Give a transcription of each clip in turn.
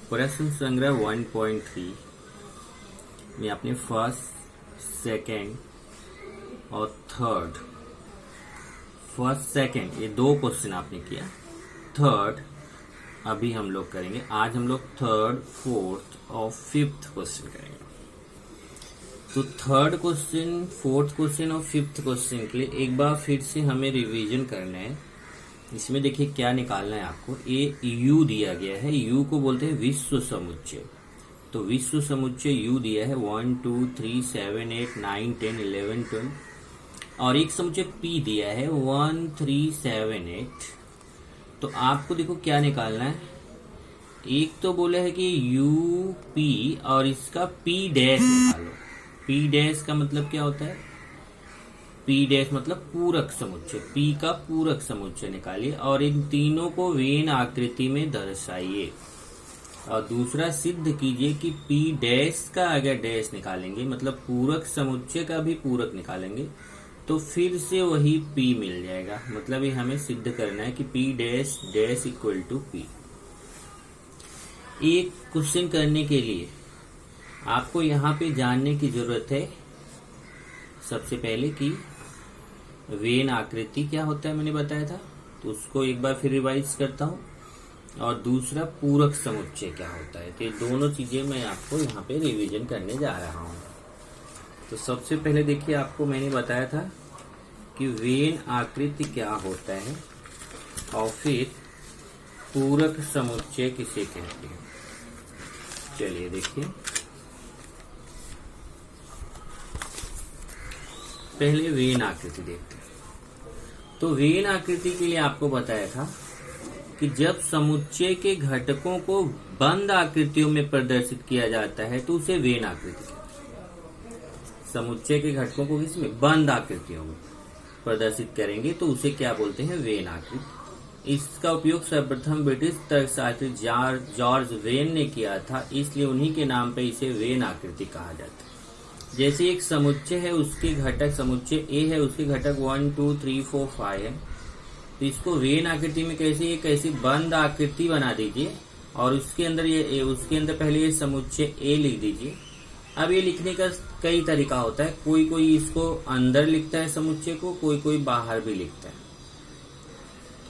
प्रश्न संग्रह 1.3 में आपने फर्स्ट, सेकंड और थर्ड, फर्स्ट सेकंड ये दो क्वेश्चन आपने किया। थर्ड अभी हम लोग करेंगे। आज हम लोग थर्ड, फोर्थ और फिफ्थ क्वेश्चन करेंगे। तो थर्ड क्वेश्चन, फोर्थ क्वेश्चन और फिफ्थ क्वेश्चन के लिए एक बार फिर से हमें रिवीजन करना है। इसमें देखिए क्या निकालना है आपको। ए यू दिया गया है, यू को बोलते हैं विश्व समुच्चय। तो विश्व समुच्चय यू दिया है 1 2 3 7 8 9 10 11 12 और एक समुच्चय पी दिया है 1 3 7 8। तो आपको देखो क्या निकालना है। एक तो बोला है कि यू पी और इसका पी डैश निकालो। पी डैश का मतलब क्या होता है? पी डैश मतलब पूरक समुच्चय। पी का पूरक समुच्चय निकालिए और इन तीनों को वेन आकृति में दर्शाइए। और दूसरा सिद्ध कीजिए कि पी डैश का अगर डैश निकालेंगे मतलब पूरक समुच्चय का भी पूरक निकालेंगे तो फिर से वही पी मिल जाएगा। मतलब ये हमें सिद्ध करना है कि P dash dash equal to P. एक क्वेश्चन करने के लिए आपको यहाँ पे जानने की जरूरत है सबसे पहले कि वेन आकृति क्या होता है, मैंने बताया था। तो उसको एक बार फिर रिवाइज करता हूँ। और दूसरा पूरक समुच्चय क्या होता है। तो ये दोनों चीजें मैं आपको यहाँ पे रिवीजन करने जा रहा हूँ। तो सबसे पहले देखिए, आपको मैंने बताया था कि वेन आकृति क्या होता है और फिर पूरक समुच्चय किसे कहते हैं। चलिए देखिए, पहले वेन आकृति देखते हैं। तो वेन आकृति के लिए आपको बताया था कि जब समुच्चय के घटकों को बंद आकृतियों में प्रदर्शित किया जाता है तो उसे वेन आकृति कहते हैं। समुच्चय के घटकों को किसमें? बंद आकृतियों में प्रदर्शित करेंगे तो उसे क्या बोलते हैं? वेन आकृति। इसका उपयोग सर्वप्रथम ब्रिटिश तर्कशास्त्री जॉर्ज वेन ने किया था, इसलिए उन्हीं के नाम पर इसे वेन आकृति कहा जाता है। जैसे एक समुच्चय है, उसके घटक, समुच्चय ए है, उसके घटक 1 2 3 4 5 है। तो इसको वेन आकृति में कैसे एक ऐसी बंद आकृति बना दीजिए और उसके अंदर ये उसके अंदर पहले ये समुच्चय ए लिख दीजिए। अब ये लिखने का कई तरीका होता है। कोई कोई इसको अंदर लिखता है समुच्चय को, कोई कोई बाहर भी लिखता है।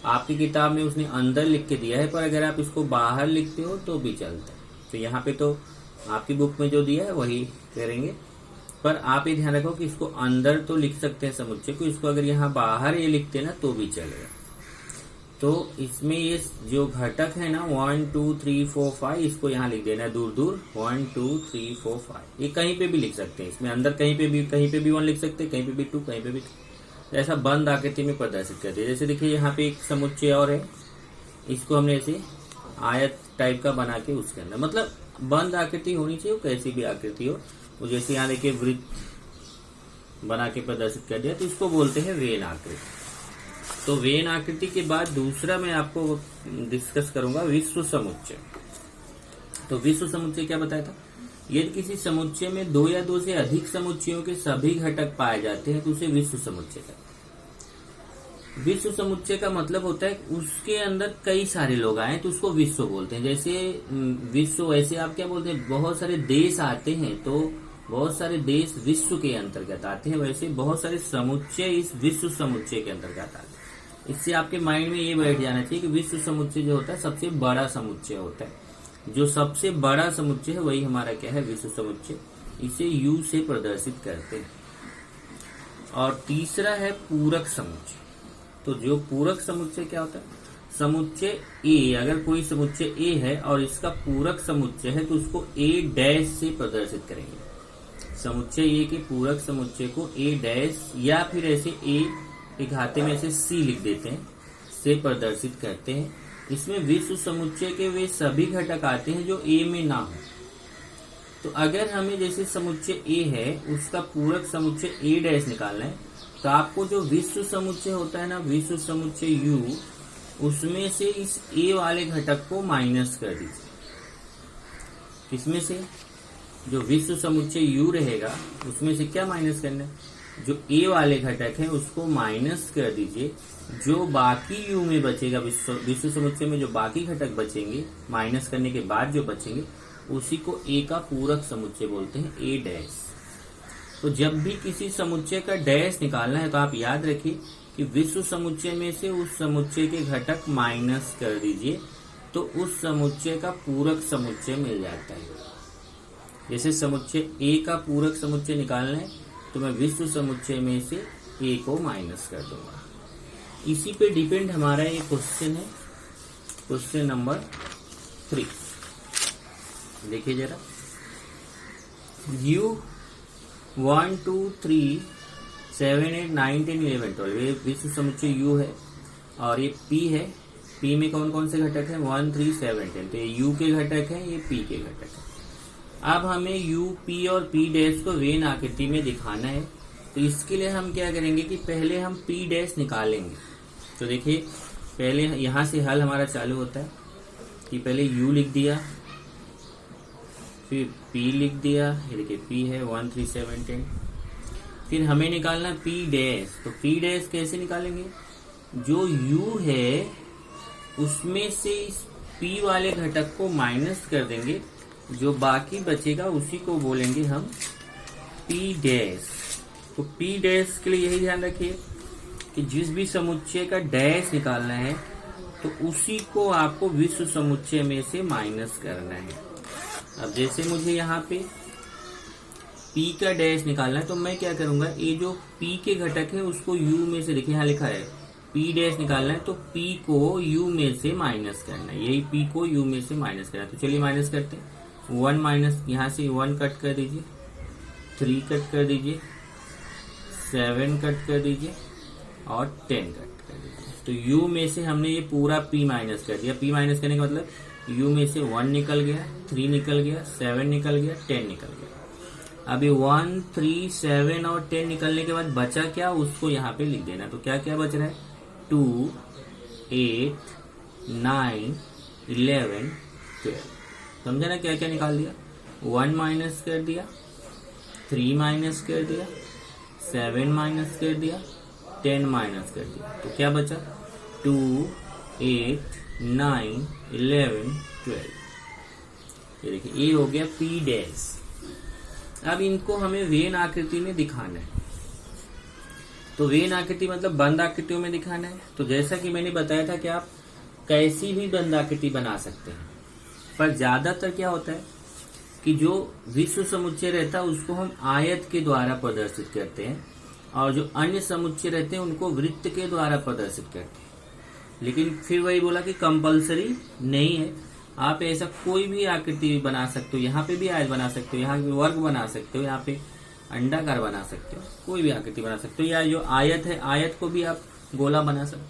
आपकी किताब में उसने अंदर लिख के दिया है, पर अगर आप इसको बाहर लिखते हो तो भी चलता है। तो यहाँ पे तो आपकी बुक में जो दिया है वही करेंगे, पर आप ये ध्यान रखो कि इसको अंदर तो लिख सकते हैं समुच्चय को, इसको अगर यहाँ बाहर ये लिखते हैं ना तो भी चलेगा। तो इसमें ये जो घटक है ना 1 2 3 4 5, इसको यहाँ लिख देना है दूर दूर 1 2 3 4 5। ये कहीं पे भी लिख सकते हैं, इसमें अंदर कहीं पे भी 1 लिख सकते हैं, कहीं पे भी 2, कहीं पे भी 3। ऐसा बंद आकृति में प्रदर्शित करते हैं। जैसे देखिए यहाँ पे एक समुच्चय और है, इसको हमने ऐसे आयत टाइप का बना के उसके अंदर, मतलब बंद आकृति होनी चाहिए, कैसी भी आकृति हो। वो जैसे यहाँ देखिए वृत्त बना के प्रदर्शित कर दिया, तो इसको बोलते हैं वेन आकृति। तो वेन आकृति के बाद दूसरा मैं आपको डिस्कस करूंगा विश्व समुच्चय। तो विश्व समुच्चय क्या बताया था? यदि किसी समुच्चय में 2 या 2 से अधिक समुच्चयों के सभी घटक पाए जाते हैं तो उसे विश्व समुच्चय कहते हैं। विश्व समुच्चय का मतलब होता है उसके अंदर कई सारे लोग आए तो उसको विश्व बोलते हैं। जैसे विश्व, वैसे आप क्या बोलते हैं, बहुत सारे देश आते हैं तो बहुत सारे देश विश्व के अंतर्गत आते हैं, वैसे बहुत सारे समुच्चय इस विश्व समुच्चय के अंतर्गत आते हैं। इससे आपके माइंड में ये बैठ जाना चाहिए कि विश्व समुच्चय जो होता है सबसे बड़ा समुच्चय होता है। जो सबसे बड़ा समुच्चय है वही हमारा क्या है? विश्व समुच्चय। इसे यू से प्रदर्शित करते हैं। और तीसरा है पूरक समुच्चय। तो जो पूरक समुच्चय क्या होता है? समुच्चय ए, अगर कोई समुच्चय ए है और इसका पूरक समुच्चय है तो उसको ए डैश से प्रदर्शित करेंगे। समुच्चय ए के पूरक समुच्चय को ए डैश या फिर ऐसे ए के घाते में ऐसे सी लिख देते हैं, से प्रदर्शित करते हैं। इसमें विश्व समुच्चय के वे सभी घटक आते हैं जो ए में ना हो। तो अगर हमें जैसे समुच्चय ए है उसका पूरक समुच्चय ए डैश निकालना है तो आपको जो विश्व समुच्चय होता है ना, विश्व समुच्चय यू, उसमें से इस ए वाले घटक को माइनस कर दीजिए। किसमें से? जो विश्व समुच्चय यू रहेगा उसमें से क्या माइनस करना है? जो ए वाले घटक हैं उसको माइनस कर दीजिए, जो बाकी यू में बचेगा, विश्व समुच्चय में जो बाकी घटक बचेंगे माइनस करने के बाद जो बचेंगे उसी को ए का पूरक समुच्चय बोलते हैं, ए डैश। तो जब भी किसी समुच्चय का डैश निकालना है तो आप याद रखिए कि विश्व समुच्चय में से उस समुच्चय के घटक माइनस कर दीजिए तो उस समुच्चय का पूरक समुच्चय मिल जाता है। जैसे समुच्चय ए का पूरक समुच्चय निकालना है तो मैं विश्व समुच्चय में से ए को माइनस कर दूंगा। इसी पे डिपेंड हमारा ये क्वेश्चन है, क्वेश्चन नंबर 3। देखिए जरा, U 1 2 3 7 8 9 10 11 12 ये विश्व समुच्चय U है और ये P है। P में कौन कौन से घटक हैं? 1 3 7 10। तो ये U के घटक हैं, ये P के घटक हैं। अब हमें U, P और P डैश को वेन आकृति में दिखाना है, तो इसके लिए हम क्या करेंगे कि पहले हम P डैश निकालेंगे। तो देखिए पहले यहां से हल हमारा चालू होता है कि पहले U लिख दिया, फिर P लिख दिया, ये देखिए P है 1 3 7 10। फिर हमें निकालना P डैश। तो P डैश कैसे निकालेंगे? जो U है उसमें से इस P वाले घटक को माइनस कर देंगे, जो बाकी बचेगा उसी को बोलेंगे हम P डैश। तो P डैश के लिए यही ध्यान रखिए कि जिस भी समुच्चय का डैश निकालना है तो उसी को आपको विश्व समुच्चय में से माइनस करना है। अब जैसे मुझे यहाँ पे P का डैश निकालना है तो मैं क्या करूंगा, ये जो P के घटक है उसको U में से, देखिए यहाँ लिखा है P डैश निकालना है तो P को U में से माइनस करना है, यही P को U में से माइनस करना है। तो चलिए माइनस करते हैं। 1 माइनस, यहाँ से 1 कट कर दीजिए, 3 कट कर दीजिए, 7 कट कर दीजिए और 10 कट कर दीजिए। तो U में से हमने ये पूरा P माइनस कर दिया। P माइनस करने का मतलब U में से 1 निकल गया, 3 निकल गया, 7 निकल गया, 10 निकल गया। अभी 1 3 7 और 10 निकलने के बाद बचा क्या, उसको यहाँ पे लिख देना। तो क्या क्या बच रहा है? 2 8 9 11 12। समझा ना क्या क्या निकाल दिया? 1 माइनस कर दिया, 3 माइनस कर दिया, 7 माइनस कर दिया, 10 माइनस कर दिया। तो क्या बचा? 2 8 9 11 12। ये देखिए ये हो गया P डैश। अब इनको हमें वेन आकृति में दिखाना है। तो वेन आकृति मतलब बंद आकृतियों में दिखाना है। तो जैसा कि मैंने बताया था कि आप कैसी भी बंद आकृति बना सकते हैं, पर ज्यादातर क्या होता है कि जो विश्व समुच्चय रहता है उसको हम आयत के द्वारा प्रदर्शित करते हैं और जो अन्य समुच्चय रहते हैं उनको वृत्त के द्वारा प्रदर्शित करते हैं। लेकिन फिर वही बोला कि कंपलसरी नहीं है, आप ऐसा कोई भी आकृति बना सकते हो। यहाँ पे भी आयत बना सकते हो, यहाँ पे वर्ग बना सकते हो, यहाँ पे अंडाकार बना सकते हो, कोई भी आकृति बना सकते हो। या जो आयत है, आयत को भी आप गोला बना सकते हो,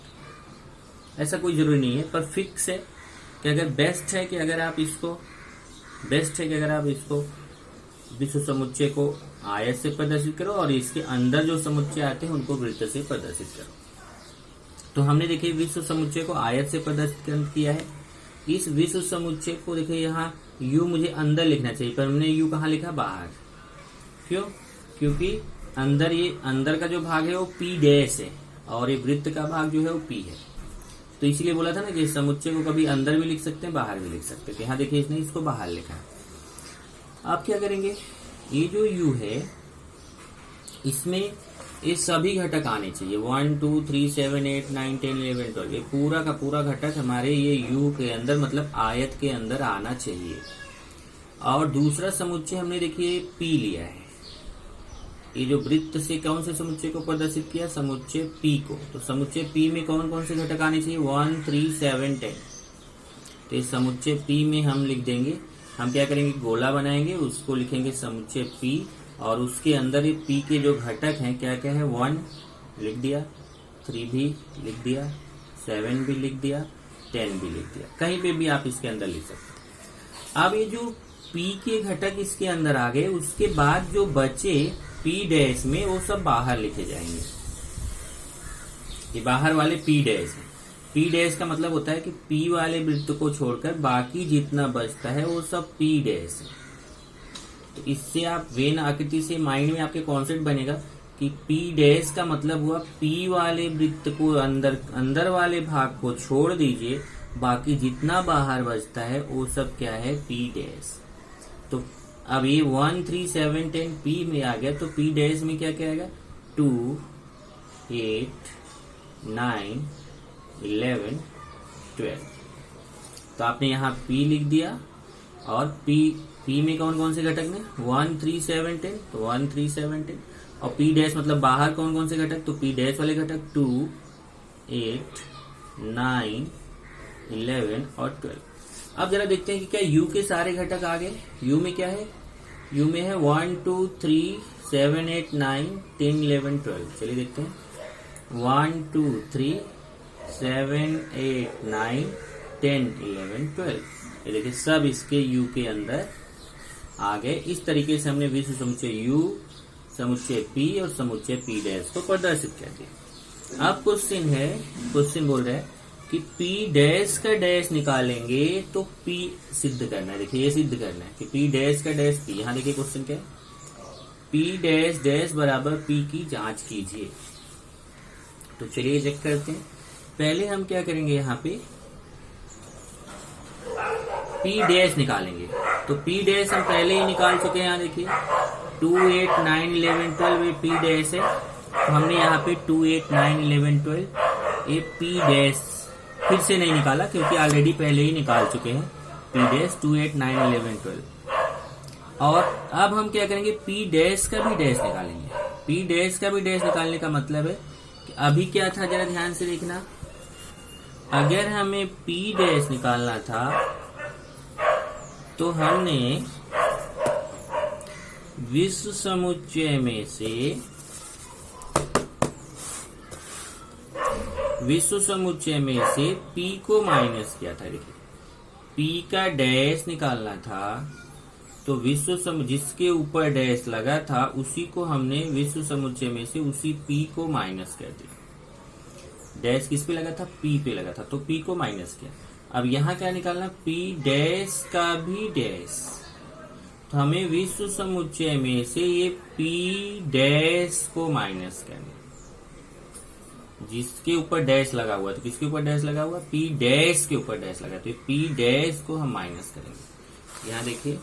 ऐसा कोई जरूरी नहीं है। पर फिक्स है कि अगर बेस्ट है कि अगर आप इसको विश्व समुच्चय को आयत से प्रदर्शित करो और इसके अंदर जो समुच्चय आते हैं उनको वृत्त से प्रदर्शित करो। तो हमने देखिए विश्व समुच्चय को आयत से प्रदर्शित किया है। इस विश्व समुच्चय को देखिए यहाँ U मुझे अंदर लिखना चाहिए, पर हमने U कहाँ लिखा? बाहर। क्यों? क्योंकि अंदर, ये अंदर का जो भाग है वो P डैश है और ये वृत्त का भाग जो है वो P है। तो इसलिए बोला था ना कि समुच्चय को कभी अंदर भी लिख सकते हैं, बाहर भी लिख सकते हैं। यहाँ देखिए इसने इसको बाहर लिखा है। आप क्या करेंगे, ये जो U है इसमें ये सभी घटक आने चाहिए। 1 2 3 7 8 9 10 11 12 ये पूरा का पूरा घटक हमारे ये U के अंदर मतलब आयत के अंदर आना चाहिए। और दूसरा समुच्चय हमने देखिए P लिया है। ये जो वृत्त से कौन से समुच्चय को प्रदर्शित किया? समुच्चय P को। तो समुच्चय P में कौन कौन से घटक आने चाहिए? 1 3 7 10। तो इस समुच्चय P में हम लिख देंगे, हम क्या करेंगे, गोला बनाएंगे, उसको लिखेंगे समुच्चय P और उसके अंदर ये P के जो घटक हैं क्या क्या है? 1 लिख दिया, 3 भी लिख दिया, 7 भी लिख दिया, 10 भी लिख दिया। कहीं पे भी आप इसके अंदर लिख सकते हैं। अब ये जो P के घटक इसके अंदर आ गए, उसके बाद जो बचे P डैश में वो सब बाहर लिखे जाएंगे। ये बाहर वाले P डैश है। P डैश का मतलब होता है कि P वाले वृत्त को छोड़कर बाकी जितना बचता है वो सब P डैश है। तो इससे आप वेन आकृति से माइंड में आपके कॉन्सेप्ट बनेगा कि P डैश का मतलब हुआ P वाले वृत्त को अंदर वाले भाग को छोड़ दीजिए, बाकी जितना बाहर बचता है वो सब क्या है, P डैश। तो अब ये 1 3 7 10 P में आ गया, तो P डैश में क्या क्या आएगा, 2 8 9 11 12। तो आपने यहाँ P लिख दिया, और P में कौन कौन से घटक ने, 1 3 7 10, तो 1 3 7 10, और P डैश मतलब बाहर कौन कौन से घटक, तो P डैश वाले घटक 2 8 9 11 और 12। अब जरा देखते हैं कि क्या U के सारे घटक आ गए। U में क्या है, U में है 1 2 3 7 8 9 10 11 12। चलिए देखते हैं 1 2 3 7 8 9 10 11 12। ये देखिए सब इसके U के अंदर आ गए। इस तरीके से हमने विश्व समुच्चय U, समुच्चय P और समुच्चय P डैश को प्रदर्शित कर दिया। अब क्वेश्चन बोल रहा है कि P डैश का डैश निकालेंगे तो P सिद्ध करना है। देखिए ये सिद्ध करना है कि P डैश का डैश P। यहाँ देखिए क्वेश्चन क्या है, P डैश डैश बराबर P की जांच कीजिए। तो चलिए चेक करते हैं। पहले हम क्या करेंगे, यहाँ पे P डैश निकालेंगे। तो P डैश हम पहले ही निकाल चुके हैं। यहाँ देखिए 2 8 9 11 12 ये P डैश है। तो हमने यहाँ पे 2 8 9 11 12 ये P डैश फिर से नहीं निकाला, क्योंकि ऑलरेडी पहले ही निकाल चुके हैं P डैश 2 8 9 11 12। और अब हम क्या करेंगे, P डैश का भी डैश निकालेंगे। P डैश का भी डैश निकालने का मतलब है कि अभी क्या था, जरा ध्यान से देखना। अगर हमें P डैश निकालना था तो हमने विश्व समुच्चय में से P को माइनस किया था। देखिए P का डैश निकालना था, तो जिसके ऊपर डैश लगा था उसी को हमने विश्व समुच्चय में से उसी P को माइनस कर दिया। डैश किस पे लगा था, P पे लगा था, तो P को माइनस किया। अब यहाँ क्या निकालना, P डैश का भी डैश। तो हमें विश्व समुच्चय में से ये P डैश को माइनस करना। जिसके ऊपर डैश लगा हुआ, तो किसके ऊपर डैश लगा हुआ, P डैश के ऊपर डैश लगा, तो P डैश को हम माइनस करेंगे। यहाँ देखिए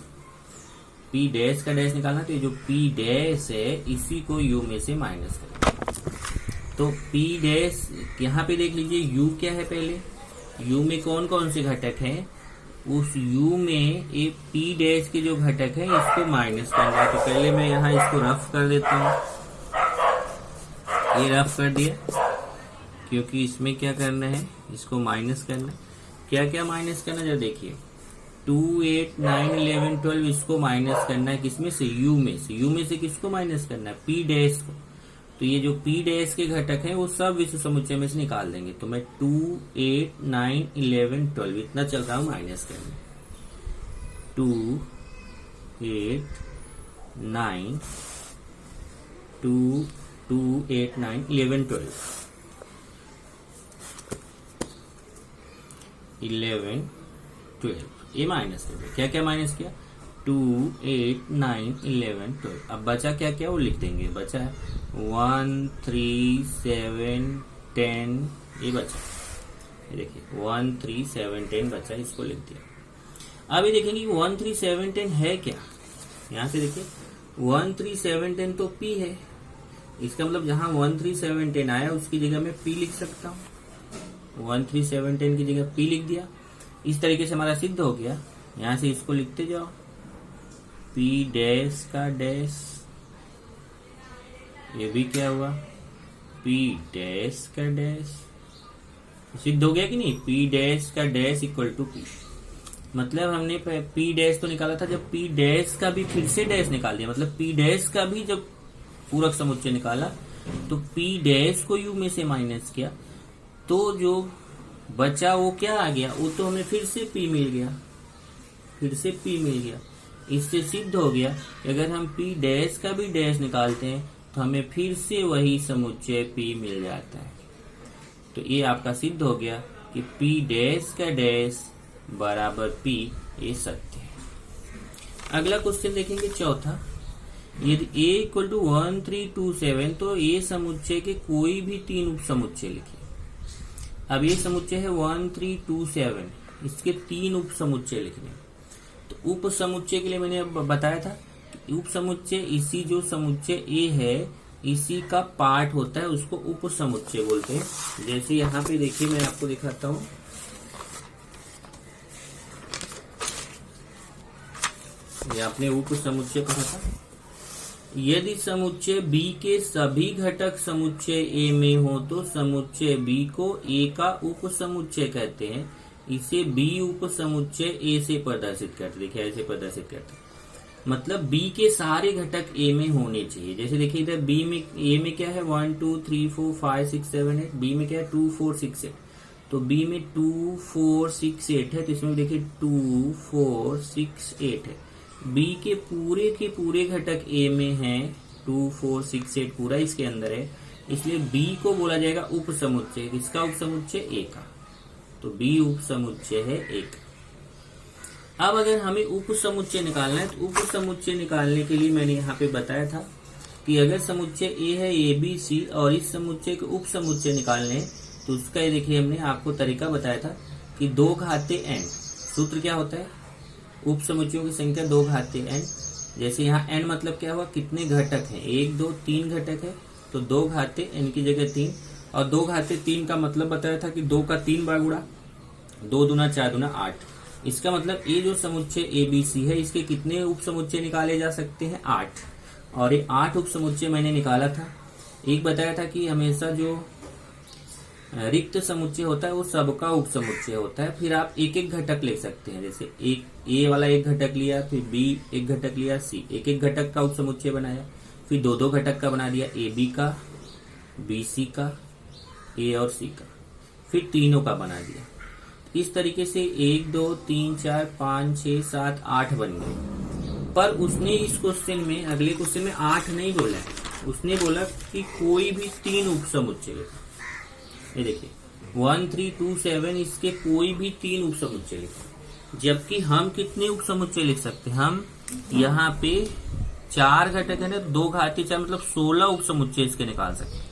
P डैश का डैश निकालना, तो ये जो P डैश है इसी को U में से माइनस करेंगे। तो P डैश यहाँ पे देख लीजिए U क्या है, पहले U में कौन कौन से घटक हैं, उस U में ये P डैश के जो घटक हैं इसको माइनस करना है। तो पहले मैं यहाँ इसको रफ कर देता हूँ, ये रफ कर दिया, क्योंकि इसमें क्या करना है, इसको माइनस करना है। क्या क्या माइनस करना, जरा देखिए 2 8 9 11 12 इसको माइनस करना है, किसमें से, U में से। U में से किसको माइनस करना है, P डैश को। तो ये जो P डैश के घटक हैं वो सब विश्व समुच्चय में से निकाल देंगे। तो मैं 2 8 9 11 12 इतना चल रहा हूँ माइनस करने। 2 8 9 2 2 8 9 11 12 11 12 ये माइनस कर दिया। क्या क्या माइनस किया, 2 8 9 11 12। अब बचा क्या क्या वो लिख देंगे। बचा है 1 3 7 10 ये बचा, ये देखिए 1 3 7 10 बचा, इसको लिख दिया। अब ये देखेंगे 1 3 7 10 है क्या, यहाँ से देखिए 1 3 7 10 तो P है। इसका मतलब जहां 1 3 7 10 आया उसकी जगह में P लिख सकता हूँ। 1 3 7 10 की जगह P लिख दिया। इस तरीके से हमारा सिद्ध हो गया। यहाँ से इसको लिखते जाओ, P डैश का डैश, ये भी क्या हुआ, P डैश का डैश। सिद्ध हो गया कि नहीं, P डैश का डैश इक्वल टू P। मतलब हमने P डैश तो निकाला था, जब P डैश का भी फिर से डैश निकाल दिया, मतलब P डैश का भी जब पूरक समुच्चय निकाला तो P डैश को U में से माइनस किया, तो जो बचा वो क्या आ गया, वो तो हमें फिर से P मिल गया, फिर से P मिल गया। इससे सिद्ध हो गया कि अगर हम P डैश का भी डैश निकालते हैं तो हमें फिर से वही समुच्चय P मिल जाता है। तो ये आपका सिद्ध हो गया कि P डैश का डैश बराबर P, ये सत्य है। अगला क्वेश्चन देखेंगे चौथा, यदि a इक्वल टू 1327 तो ए समुच्चय के कोई भी तीन उप समुच्चय लिखिए। अब ये समुच्चय है 1327, इसके तीन उप समुच्चय लिखने। तो उप समुच्चय के लिए मैंने अब बताया था कि उप समुच्चय इसी जो समुच्चय ए है इसी का पार्ट होता है, उसको उप समुच्चय बोलते हैं। जैसे यहाँ पे देखिए मैं आपको दिखाता हूँ। ये आपने उप समुच्चय पढ़ा था। यदि समुच्चय बी के सभी घटक समुच्चय ए में हो तो समुच्चय बी को ए का उप समुच्चय कहते हैं। इसे बी उप समुच्चय ए से प्रदर्शित करते। देखिए ऐसे प्रदर्शित करते हैं, मतलब बी के सारे घटक ए में होने चाहिए। जैसे देखिए इधर बी में, ए में क्या है 1 2 3 4 5 6 7 8, बी में क्या है 2 4 6 8, तो बी में 2 4 6 8 है, तो इसमें देखिए 2 4 6 8 है। बी के पूरे घटक ए में हैं, 2 4 6 8 पूरा इसके अंदर है, इसलिए बी को बोला जाएगा उप समुच्चय। किसका उप समुच्चय? ए का। तो बी उप समुच्चय है ए का। अब अगर हमें उप समुच्चय निकालना है तो उप समुच्चय निकालने के लिए मैंने यहाँ पे बताया था कि अगर समुच्चय ए है ए बी सी और इस समुच्चय के उप समुच्चय निकालने हैं तो उसका ये देखिए हमने आपको तरीका बताया था कि 2 घाते n। सूत्र क्या होता है? उप समुच्चयों की संख्या 2 घाते n। जैसे यहाँ n मतलब क्या हुआ, कितने घटक हैं? 1 2 3 घटक है, तो 2 घाते n की जगह 3। और 2 घाते 3 का मतलब बताया था कि 2 का 3 बार गुणा, 2 दूना 4 दूना 8। इसका मतलब ये जो समुच्चय ए बी सी है इसके कितने उप समुच्चय निकाले जा सकते हैं? 8। और ये 8 उप समुच्चय मैंने निकाला था। एक बताया था कि हमेशा जो रिक्त समुच्चय होता है वो सबका उप समुच्चय होता है। फिर आप एक एक घटक ले सकते हैं। जैसे एक ए वाला एक घटक लिया, फिर बी एक घटक लिया, सी एक एक घटक का उप समुच्चय बनाया, फिर 2 2 घटक का बना दिया, ए बी का, बी सी का, ए और सी का, फिर तीनों का बना दिया। इस तरीके से 1 2 3 4 5 6 7 8 बन गए। पर उसने इस क्वेश्चन में, अगले क्वेश्चन में 8 नहीं बोला है, उसने बोला कि कोई भी 3 उप समुच्चय। ये देखिए 1327 इसके कोई भी 3 उप समुच्चय लिखे। जबकि हम कितने उप समुच्चय लिख सकते हैं? हम यहाँ पे 4 घटक है ना, 2 घाते 4 मतलब 16 उप समुच्चय इसके निकाल सकते हैं।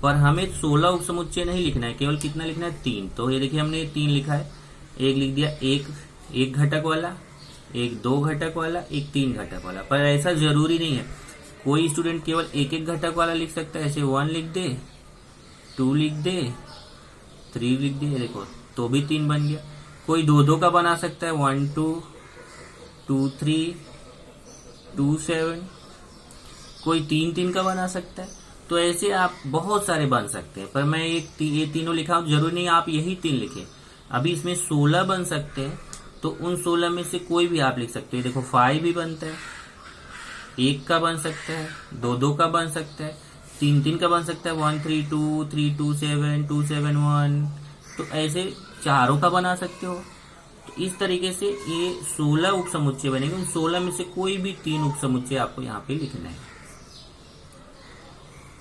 पर हमें 16 उप समुच्चय नहीं लिखना है, केवल कितना लिखना है? 3। तो ये देखिए हमने 3 लिखा है। एक लिख दिया एक घटक वाला, एक 2 घटक वाला, एक 3 घटक वाला। पर ऐसा जरूरी नहीं है, कोई स्टूडेंट केवल एक एक घटक वाला लिख सकता है। ऐसे 1 लिख दे, 2 लिख दे, 3 लिख दे, देखो तो भी 3 बन गया। कोई 2 2 का बना सकता है, 1 2 2 3 2 7। कोई 3 3 का बना सकता है। तो ऐसे आप बहुत सारे बन सकते हैं। पर मैं ये तीनों लिखा हूं, जरूरी नहीं आप यही 3 लिखे। अभी इसमें 16 बन सकते हैं, तो उन 16 में से कोई भी आप लिख सकते हैं। देखो 5 भी बनता है, 1 का बन सकता है, 2 2 का बन सकता है, 3 3 का बन सकता है, 1 3 2 3 2 7 2 7 1। तो ऐसे चारों का बना सकते हो। तो इस तरीके से ये 16 उप समुच्चय बनेंगे। उन 16 में से कोई भी 3 उप समुच्चय आपको यहाँ पे लिखना है।